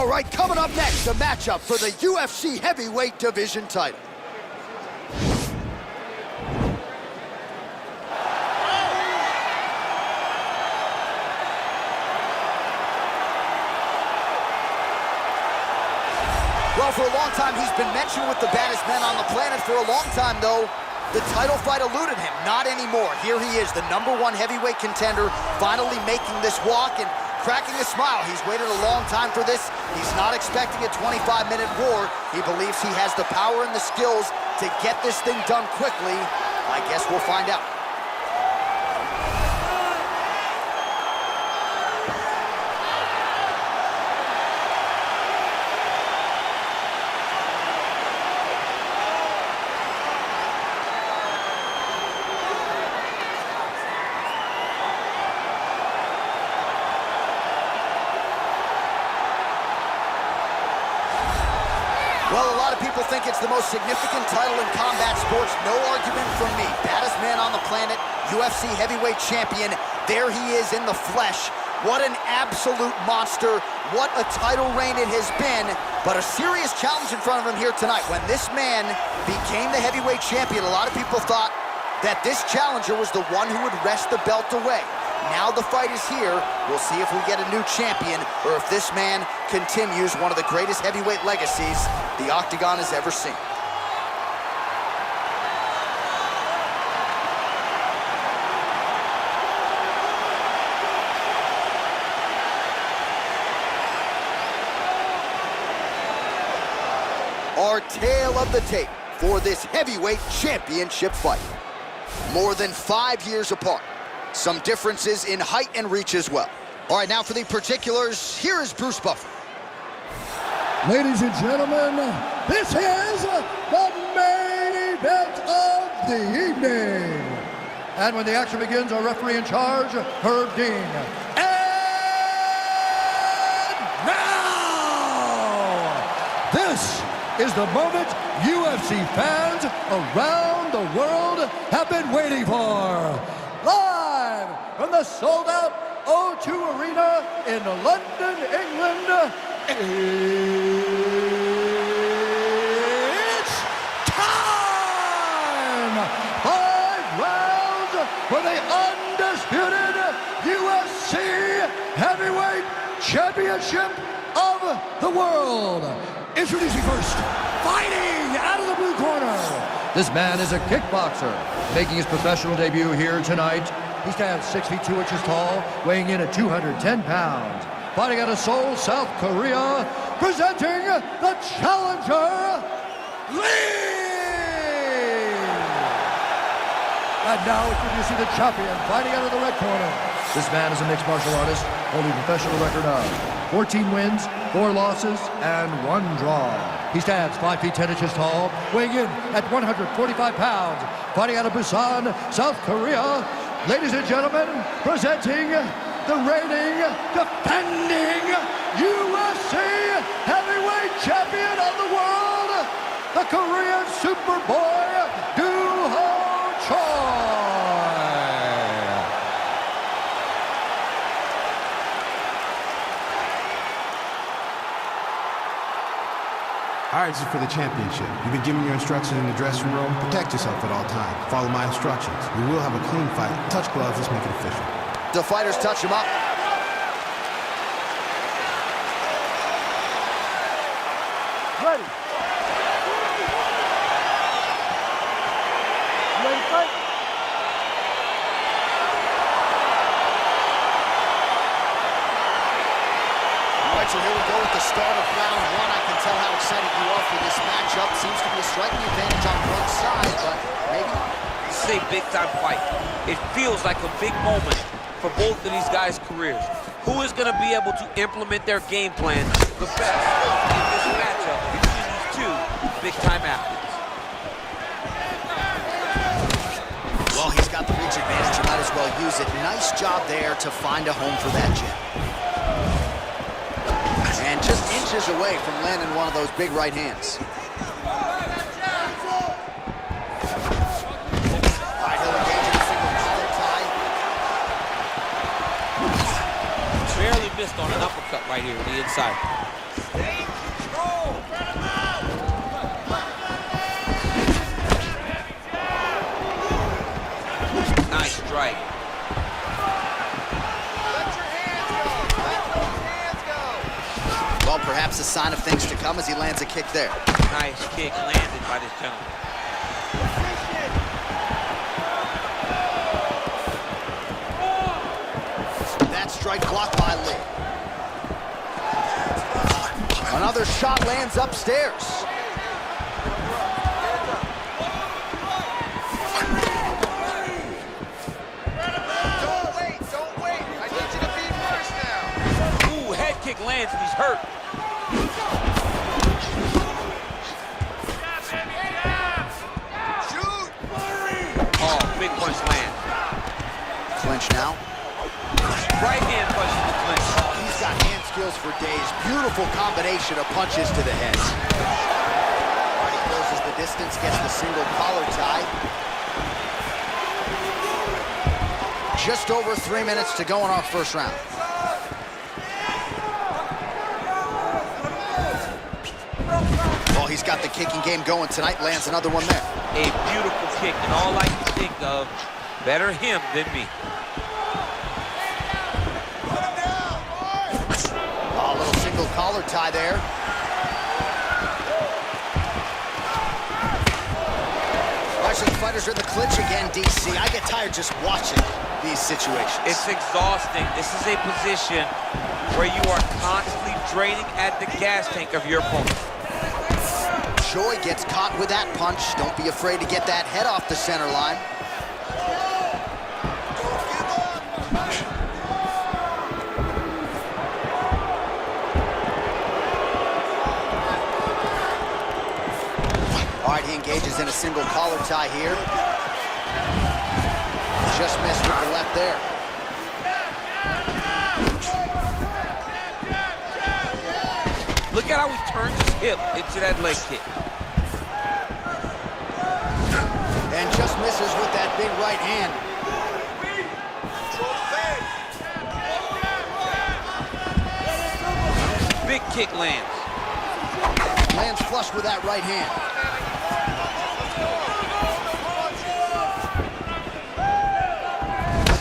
All right, coming up next, the matchup for the UFC heavyweight division title. Well, for a long time, he's been mentioned with the baddest men on the planet. For a long time, though, the title fight eluded him. Not anymore. Here he is, the #1 heavyweight contender, finally making this walk and cracking a smile. He's waited a long time for this. He's not expecting a 25-minute war. He believes he has the power and the skills to get this thing done quickly. I guess we'll find out. Well, a lot of people think it's the most significant title in combat sports. No argument from me. Baddest man on the planet, UFC heavyweight champion. There he is in the flesh. What an absolute monster. What a title reign it has been. But a serious challenge in front of him here tonight. When this man became the heavyweight champion, a lot of people thought that this challenger was the one who would wrest the belt away. Now the fight is here. We'll see if we get a new champion or if this man continues one of the greatest heavyweight legacies the Octagon has ever seen. Our tale of the tape for this heavyweight championship fight. More than 5 years apart. Some differences in height and reach as well. All right, now for the particulars, here is Bruce Buffer. Ladies and gentlemen, this is the main event of the evening. And when the action begins, our referee in charge, Herb Dean. And now, this is the moment UFC fans around the world have been waiting for. Live from the sold-out O2 Arena in London, England, it's time! 5 rounds for the undisputed UFC Heavyweight Championship of the world. Introducing first, fighting out of the blue corner. This man is a kickboxer, making his professional debut here tonight. He stands 6 feet 2 inches tall, weighing in at 210 pounds. Fighting out of Seoul, South Korea, presenting the challenger, Lee! And now introducing the champion, fighting out of the red corner. This man is a mixed martial artist, holding a professional record of 14 wins, 4 losses, and 1 draw. He stands 5 feet 10 inches tall, weighing in at 145 pounds, fighting out of Busan, South Korea. Ladies and gentlemen, presenting the reigning, defending UFC heavyweight champion of the world, the Korean Superboy, Do-Ho Choi. All right, this is for the championship. You've been given your instructions in the dressing room. Protect yourself at all times. Follow my instructions. We will have a clean fight. Touch gloves, let's make it official. The fighters touch him up. Ready. Ready to fight? All right, so here we go with the start of round 1. I can tell how excited you are for this matchup. Seems to be a striking advantage on one side, but maybe... This is a big-time fight. It feels like a big moment for both of these guys' careers. Who is going to be able to implement their game plan the best in this matchup between these two big-time athletes? Well, he's got the reach advantage. You might as well use it. Nice job there to find a home for that jab. And just inches away from landing one of those big right hands. Missed on an uppercut right here on the inside. Well, perhaps a sign of things to come as he lands a kick there. Nice kick landed by this gentleman. That strike blocked by Lee. Another shot lands upstairs. Don't wait. I need you to be first now. Ooh, head kick lands and he's hurt. Shoot! Oh, big punch lands. Clinch now. Right hand punch to the clinch. He's got hand skills for days. Beautiful combination of punches to the head. He closes the distance, gets the single collar tie. Just over 3 minutes to go in our first round. Oh, he's got the kicking game going tonight. Lands another one there. A beautiful kick, and all I can think of, better him than me. Oh, a little single collar tie there. Russian fighters are in the clinch again, DC. I get tired just watching these situations. It's exhausting. This is a position where you are constantly draining at the gas tank of your opponent. Joy gets caught with that punch. Don't be afraid to get that head off the center line. All right, he engages in a single collar tie here. Just missed with the left there. Look at how he turns his hip into that leg kick. And just misses with that big right hand. Big kick lands. Lands flush with that right hand.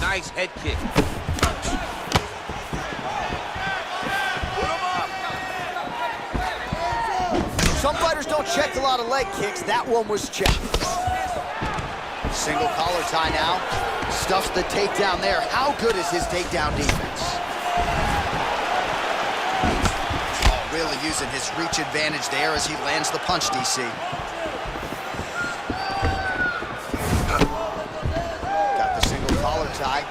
Nice head kick. Some fighters don't check a lot of leg kicks. That one was checked. Single collar tie now. Stuffs the takedown there. How good is his takedown defense? Oh, really using his reach advantage there as he lands the punch, DC. Got the single collar tie.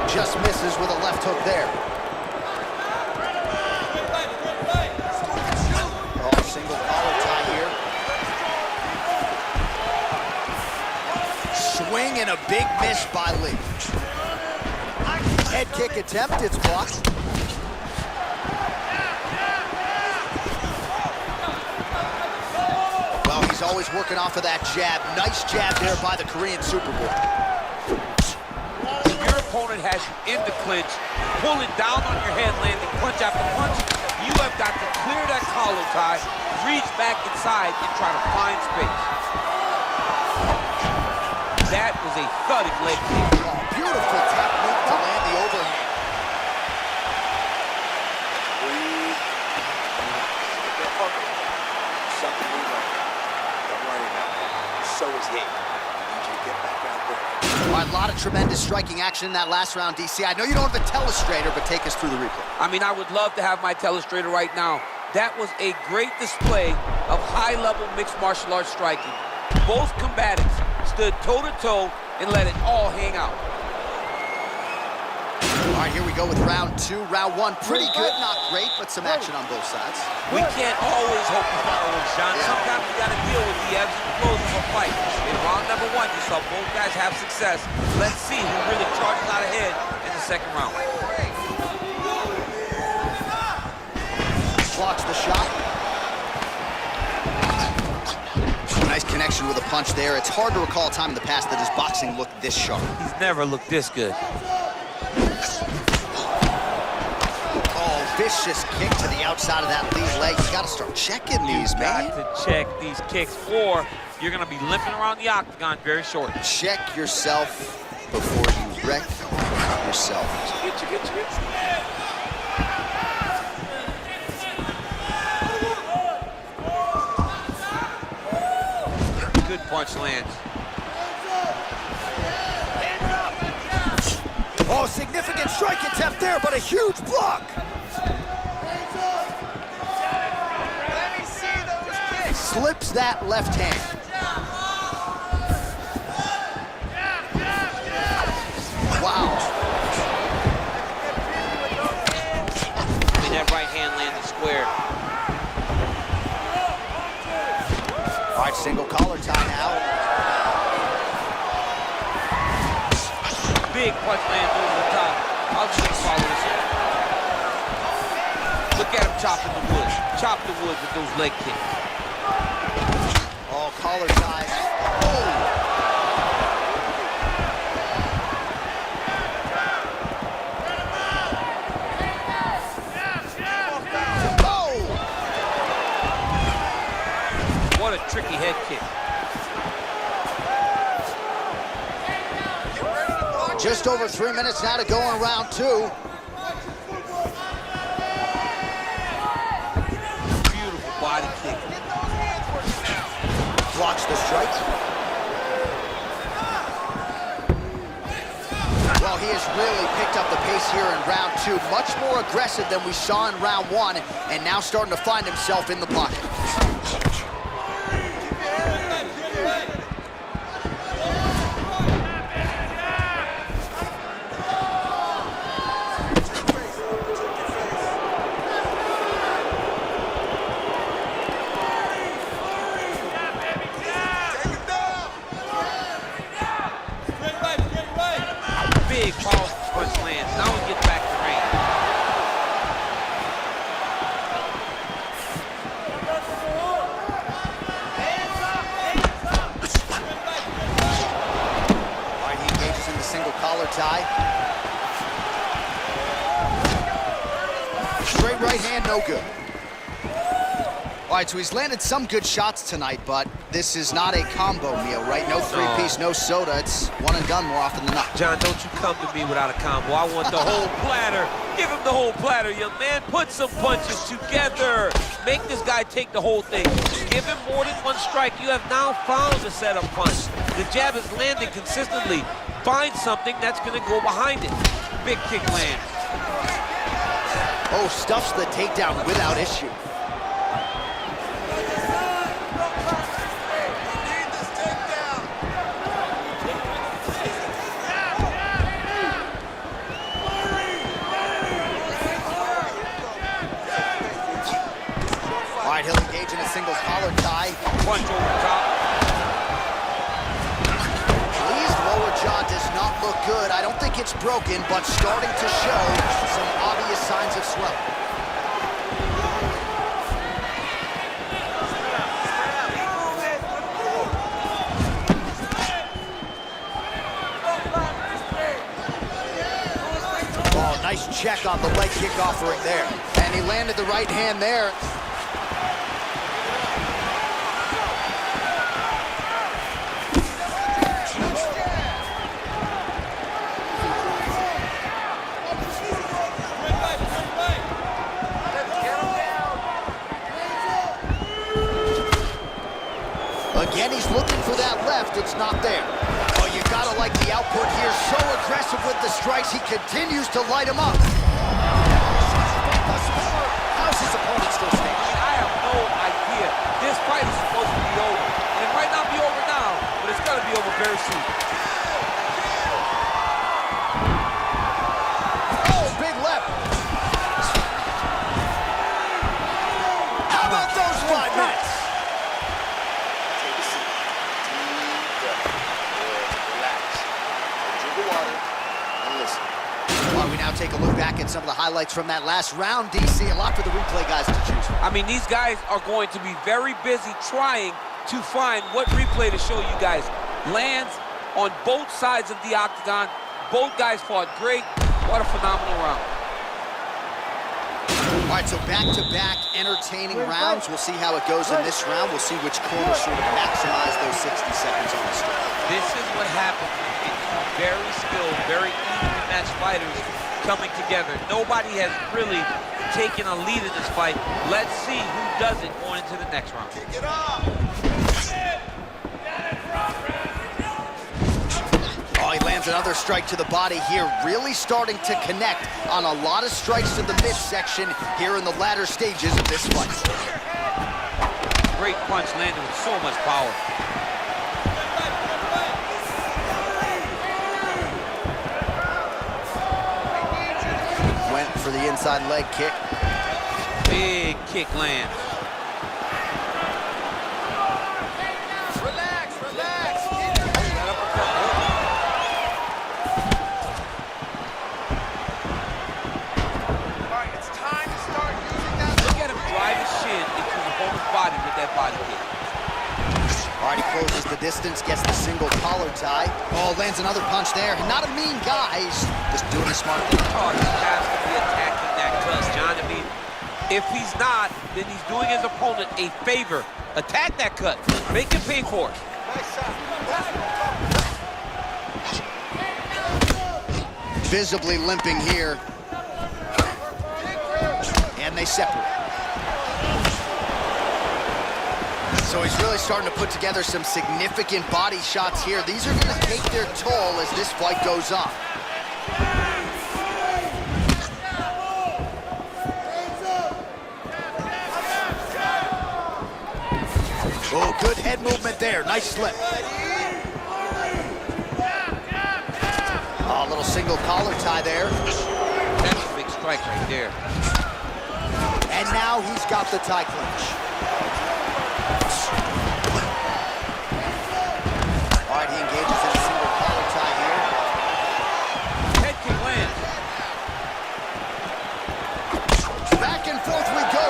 Just misses with a left hook there. Oh, single collar tie here. Swing and a big miss by Lee. Head kick attempt, it's blocked. Well, he's always working off of that jab. Nice jab there by the Korean Superboy. Your opponent has you in the clinch, pulling down on your head, landing punch after punch. You have got to clear that collar tie, reach back inside, and try to find space. That was a thudding leg kick. Oh, beautiful technique to land the overhand. Something we learned. Don't worry about it. So is he. I need you to get back out there. All right, a lot of tremendous striking action in that last round, DC. I know you don't have a telestrator, but take us through the replay. I mean, I would love to have my telestrator right now. That was a great display of high-level mixed martial arts striking. Both combatants stood toe-to-toe and let it all hang out. All right, here we go with round two. Round one, pretty good, not great, but some action on both sides. We can't always hope for fireworks, Sean. Sometimes we got to deal with the ebbs and flows of a fight. In round number one, you saw both guys have success. Let's see who really charges out ahead in the second round. Blocks the shot. Nice connection with a punch there. It's hard to recall a time in the past that his boxing looked this sharp. He's never looked this good. Oh, vicious kick to the outside of that lead leg. You gotta start checking these, man. Got to check these kicks, or you're gonna be limping around the octagon very short. Check yourself before you wreck yourself. Good punch lands. Oh, significant strike attempt there, but a huge block. Let me see those kicks. Slips that left hand. Wow. I mean, that right hand landed square. All right, single collar tie now. Big punch lands over the top. I'll just follow this in. Look at him chopping the wood. Chop the wood with those leg kicks. Oh, collar ties. Oh. What a tricky head kick. Just over 3 minutes now to go in round 2. Beautiful body kick. Blocks the strike. Well, he has really picked up the pace here in round 2. Much more aggressive than we saw in round 1, and now starting to find himself in the pocket. Big powerful punch lands. Now he gets back to range. All right, he engages in the single collar tie. Straight right hand, no good. All right, so he's landed some good shots tonight, but this is not a combo meal, right? No three-piece, no soda. It's one and done more often than not. John, don't you come to me without a combo. I want the whole platter. Give him the whole platter, young man. Put some punches together. Make this guy take the whole thing. Give him more than one strike. You have now found a setup punch. The jab is landing consistently. Find something that's going to go behind it. Big kick lands. Oh, stuffs the takedown without issue. All right, he'll engage in a single collar tie. Punch over the top. Lee's lower jaw does not look good. I don't think it's broken, but starting to show some obvious signs of swelling. Oh, nice check on the leg kick offering there. And he landed the right hand there. Again, he's looking for that left. It's not there. Oh, you gotta like the output here. So aggressive with the strikes. He continues to light him up. How's his opponent still standing? I have no idea. This fight is supposed to be over. And it might not be over now, but it's going to be over very soon. Oh, big left. How about those 5 minutes? Take a seat. Deep breath. Relax. Drink the water and listen. Well, we now take a look back at some of the highlights from that last round, DC. A lot for the replay guys to choose from. I mean, these guys are going to be very busy trying to find what replay to show you guys. Lands on both sides of the octagon. Both guys fought great. What a phenomenal round. All right, so back-to-back entertaining rounds. We'll see how it goes in this round. We'll see which corner sort of maximize those 60 seconds on the start. This is what happens when very skilled, very evenly matched fighters coming together. Nobody has really taken a lead in this fight. Let's see who does it going into the next round. Kick it off. Oh, he lands another strike to the body here, really starting to connect on a lot of strikes to the midsection here in the latter stages of this fight. Great punch landed with so much power. Went for the inside leg kick. Big kick lands. Body with that body kick. All right, he closes the distance, gets the single collar tie. Oh, lands another punch there. Not a mean guy, he's just doing a smart thing. Oh, he has to be attacking that cut, John. I mean, if he's not, then he's doing his opponent a favor. Attack that cut. Make him pay for it. Visibly limping here. And they separate. So he's really starting to put together some significant body shots here. These are going to take their toll as this fight goes on. Oh, good head movement there. Nice slip. Oh, a little single collar tie there. That's a big strike right there. And now he's got the tie clinch. All right, he engages in a single collar tie here. Head kick lands. Back and forth we go.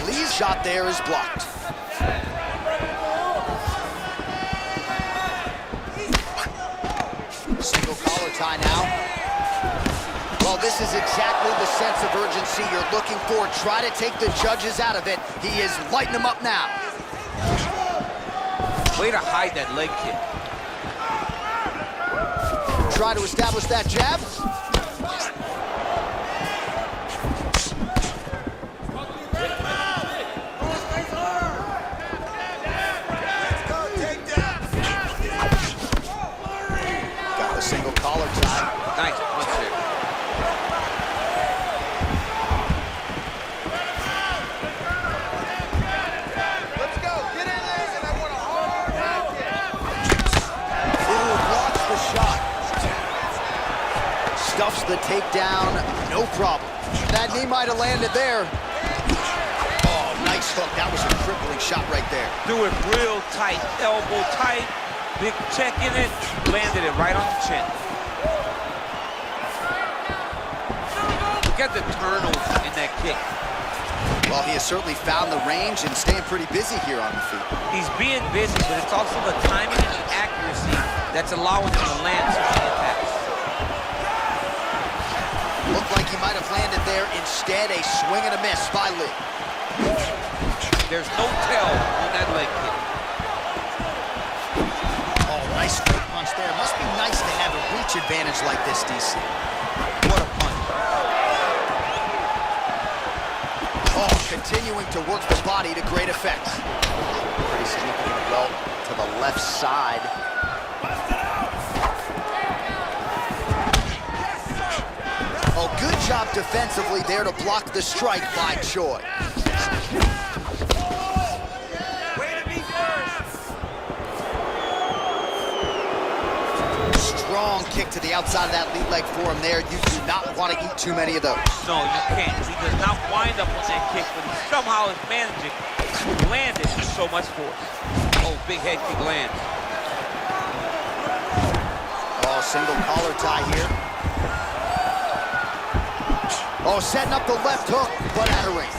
Lee's shot there is blocked. Single collar tie now. Well, this is exactly the sense of urgency you're looking for. Try to take the judges out of it. He is lighting them up now. Way to hide that leg kick. Try to establish that jab. Got the single collar tie. Nice punch there. Stuffs the takedown, no problem. That knee might have landed there. Oh, nice hook. That was a crippling shot right there. Threw it real tight, elbow tight, big check in it, landed it right on the chin. Look at the turnover in that kick. Well, he has certainly found the range and staying pretty busy here on the feet. He's being busy, but it's also the timing and the accuracy that's allowing him to land so many attacks. Looked like he might have landed there. Instead, a swing and a miss by Lee. There's no tell on that leg kick. Oh, nice straight punch there. Must be nice to have a reach advantage like this, DC. What a punch. Oh, continuing to work the body to great effect. Pretty significant welt to the left side. Oh, good job defensively there to block the strike by Choi. Strong kick to the outside of that lead leg for him there. You do not want to eat too many of those. No, you can't. He does not wind up on that kick, but he somehow is managing to land it with so much force. Oh, big head kick lands. Oh, single collar tie here. Oh, setting up the left hook, but out of range.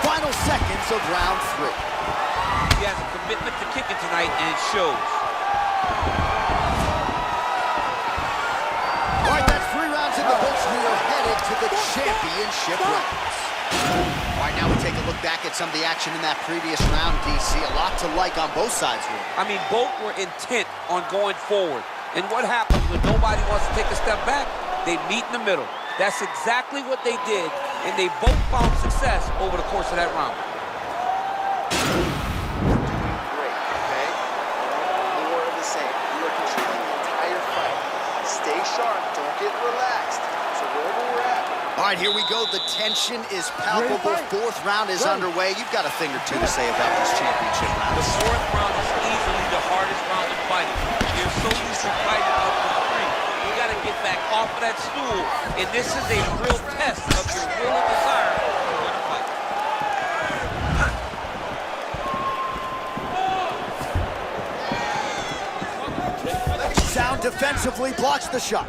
Final seconds rounds of round 3. He has a commitment to kicking tonight, and it shows. All right, that's 3 rounds in the books. We are headed to the championship rounds. All right, now we take a look back at some of the action in that previous round, DC. A lot to like on both sides, really. I mean, both were intent on going forward. And what happens when nobody wants to take a step back? They meet in the middle. That's exactly what they did, and they both found success over the course of that round. Great, okay? More of the same. You are controlling the entire fight. Stay sharp. Don't get relaxed. So wherever we're at. All right, here we go. The tension is palpable. 4th round is underway. You've got a thing or two to say about these championship The rounds. 4th round is easily the hardest round in fighting. You're so used to fighting up to the ring. You got to get back off of that stool, and this is a real test of your will and desire to win a fight. Sound defensively blocks the shot.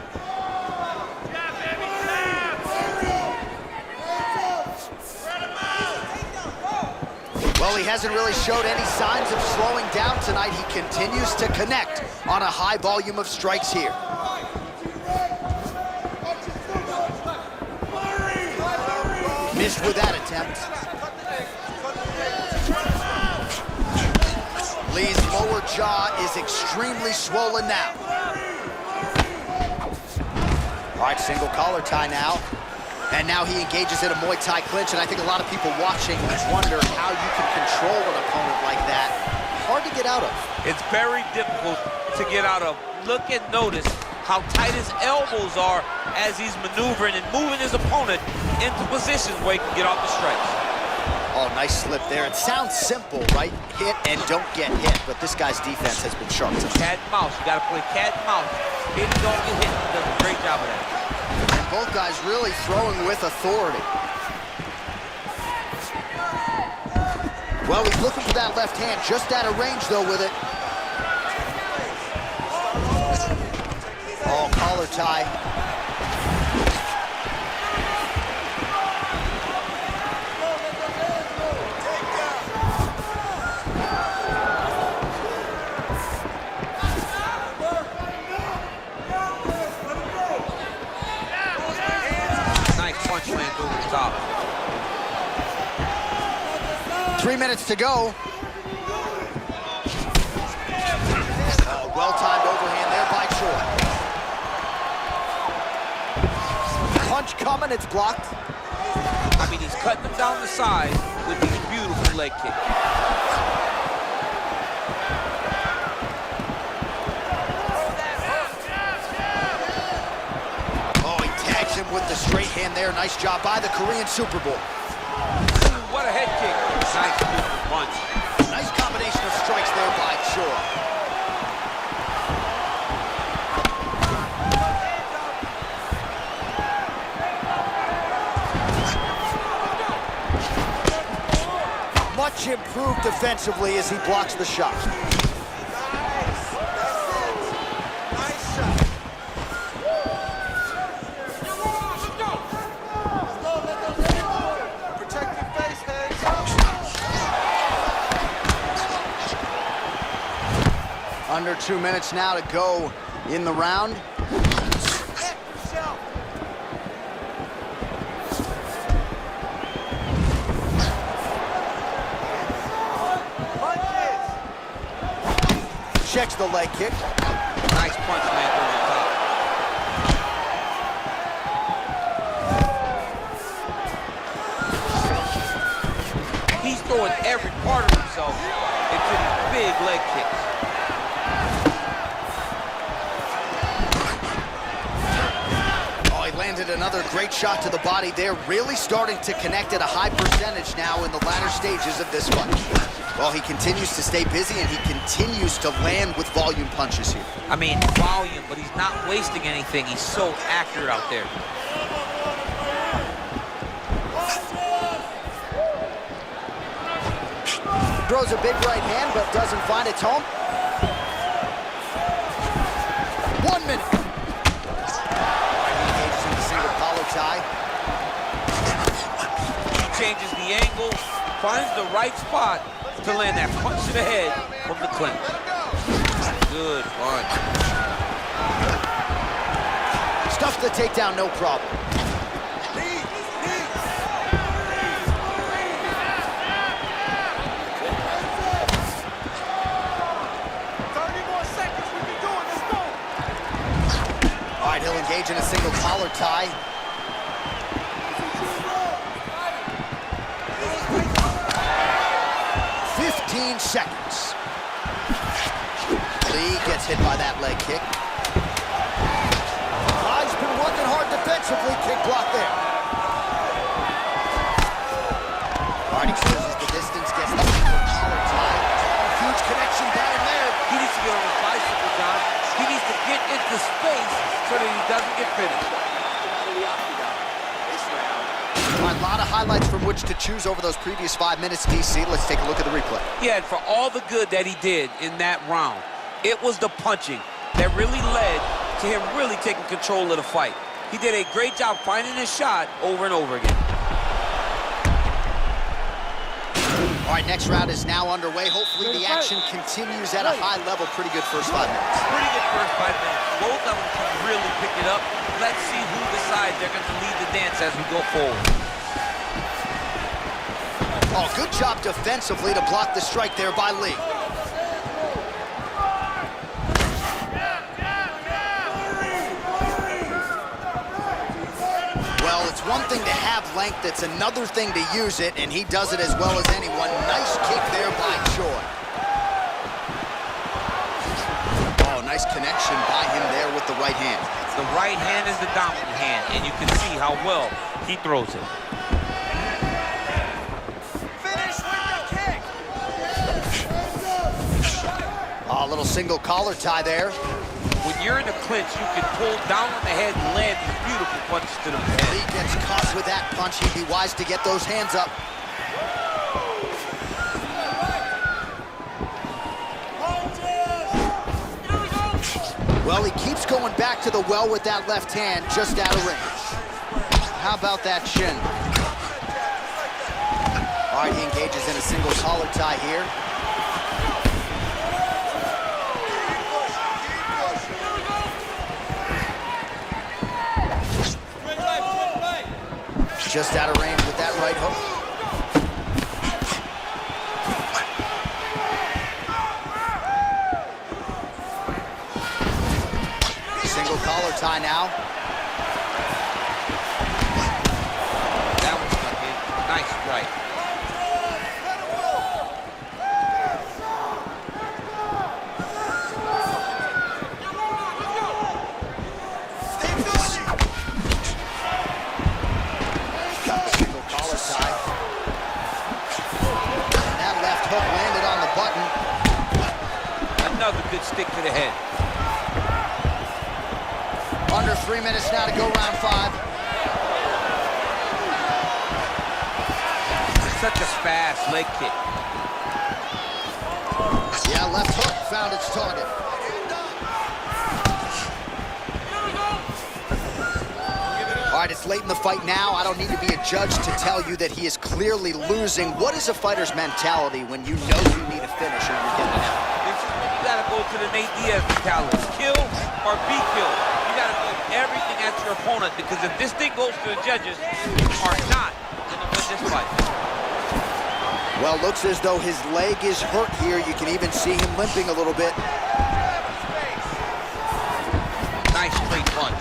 Well, he hasn't really showed any signs of slowing down tonight. He continues to connect on a high volume of strikes here. Missed with that attempt. Lee's lower jaw is extremely swollen now. All right, single collar tie now. And now he engages in a Muay Thai clinch, and I think a lot of people watching wonder how you can control an opponent like that. Hard to get out of. It's very difficult to get out of. Look and notice how tight his elbows are as he's maneuvering and moving his opponent into positions where he can get off the strikes. Oh, nice slip there. It sounds simple, right? Hit and don't get hit, but this guy's defense has been sharp tonight. Cat and mouse. You got to play cat and mouse. Hit and don't get hit. He does a great job of that. And both guys really throwing with authority. Well, he's looking for that left hand, just out of range, though, with it. Oh, collar tie. Nice punch lands over the top. 3 minutes to go. Oh, well-timed overhand there by Choi. Punch coming, it's blocked. I mean, he's cutting them down the side with these beautiful leg kicks. Oh, he tags him with the straight hand there. Nice job by the Korean Super Bowl. What a head kick. Nice beautiful punch. Nice combination of strikes there by Choi. Much improved defensively as he blocks the shot. Protect your face, hands. Under 2 minutes now to go in the round. Checks the leg kick. Nice punch lands over the top. He's throwing every part of himself into these big leg kicks. Oh, he landed another great shot to the body there. Really starting to connect at a high percentage now in the latter stages of this fight. Well, he continues to stay busy, and he continues to land with volume punches here. I mean, volume, but he's not wasting anything. He's so accurate out there. Throws a big right hand, but doesn't find its home. 1 minute. He engages in the single collar tie. He changes the angle, finds the right spot to land that punch to the head from the clinch. Good punch. Stuffs the takedown, no problem. All right, he'll engage in a single collar tie. Seconds. Lee gets hit by that leg kick. He's been working hard defensively. Kick block there. All right, he closes the distance, gets the collar tie. Huge connection down there. He needs to get on his bicycle, John. He needs to get into space so that he doesn't get finished. A lot of highlights from which to choose over those previous 5 minutes, DC. Let's take a look at the replay. Yeah, and for all the good that he did in that round, it was the punching that really led to him really taking control of the fight. He did a great job finding his shot over and over again. All right, next round is now underway. Hopefully the action continues at a high level. Pretty good first 5 minutes. Pretty good first 5 minutes. Both of them can really pick it up. Let's see who decides they're going to lead the dance as we go forward. Oh, good job defensively to block the strike there by Lee. Well, it's one thing to have length, it's another thing to use it, and he does it as well as anyone. Nice kick there by Choi. Oh, nice connection by him there with the right hand. The right hand is the dominant hand, and you can see how well he throws it. A little single collar tie there. When you're in a clinch, you can pull down on the head and land these beautiful punches to the head. Lee gets caught with that punch. He'd be wise to get those hands up. Well, he keeps going back to the well with that left hand, just out of range. How about that shin? All right, he engages in a single collar tie here. Just out of range with that right hook. Single collar tie now. That was fucking nice strike. Another good stick to the head. Under 3 minutes now to go round 5. Such a fast leg kick. Yeah, left hook found its target. All right, it's late in the fight now. I don't need to be a judge to tell you that he is clearly losing. What is a fighter's mentality when you know you need a finish or you're getting out? You gotta go to the Nate Diaz mentality. Kill or be killed. You gotta go everything at your opponent, because if this thing goes to the judges, you are not gonna win this fight. Well, looks as though his leg is hurt here. You can even see him limping a little bit. Nice straight punch.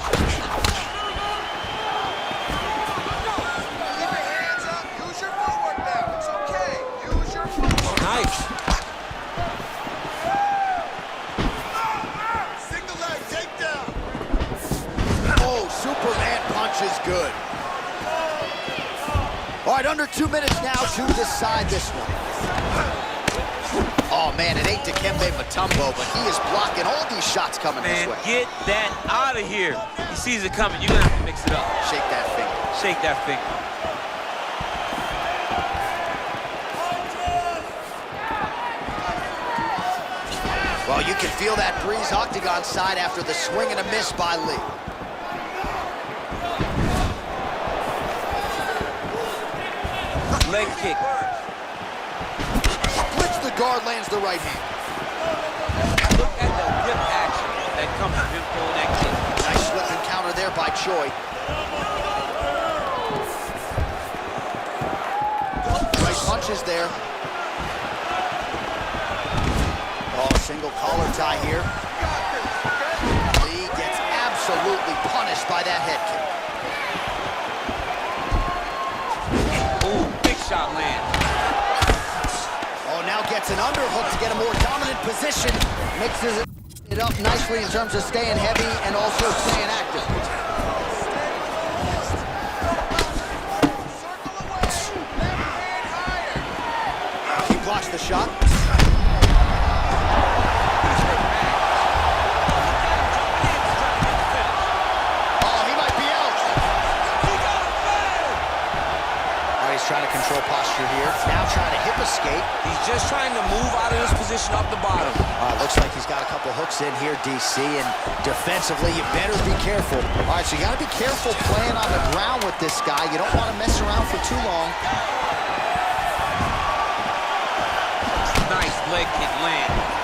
Keep your hands up. Use your footwork now. It's okay. Use your footwork. Nice. Single leg takedown. Oh, Superman punch is good. All right, under 2 minutes now to decide this one. Oh, man, it ain't Dikembe Mutombo, but he is blocking all these shots coming Man, this way. get that out of here. He sees it coming. You're gonna have to mix it up. Shake that finger. Shake that finger. Well, you can feel that breeze octagon side after the swing and a miss by Lee. Leg kick. guard lands the right hand. Look at the whip action that comes from him throwing that kick. Nice slipping counter there by Choi. Right punches there. Oh, single collar tie here. Lee gets absolutely punished by that head kick. Ooh, big shot land. Oh, now gets an underhook to get a more dominant position. Mixes it up nicely in terms of staying heavy and also staying active. He blocks the shot. Trying to control posture here. Now trying to hip escape. He's just trying to move out of this position up the bottom. Looks like he's got a couple hooks in here, DC, and defensively, you better be careful. All right, so you got to be careful playing on the ground with this guy. You don't want to mess around for too long. Nice leg kick land.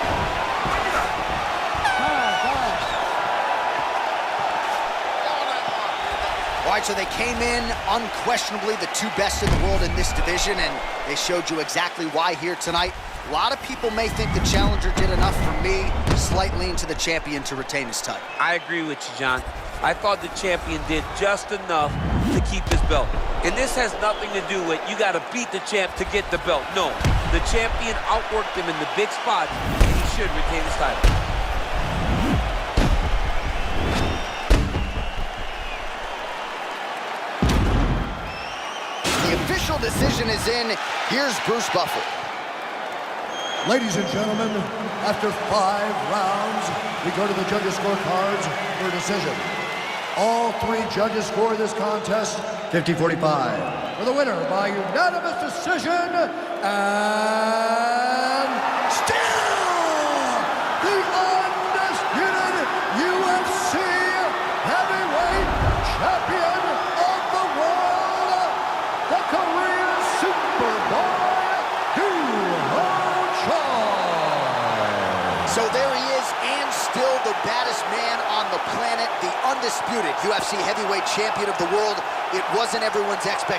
All right, so they came in unquestionably the two best in the world in this division, and they showed you exactly why here tonight. A lot of people may think the challenger did enough. For me, slight lean to the champion to retain his title. I agree with you, John. I thought the champion did just enough to keep his belt. And this has nothing to do with you got to beat the champ to get the belt. No, the champion outworked him in the big spots, and he should retain his title. The official decision is in. Here's Bruce Buffer. Ladies and gentlemen, after 5 rounds, we go to the judges' scorecards for a decision. All 3 judges score this contest 50-45. For the winner by unanimous decision, and still the undisputed UFC heavyweight champion of the world, the Korean Superboy, So there he is, and still the baddest man on the planet, the undisputed UFC heavyweight champion of the world. It wasn't everyone's expectation.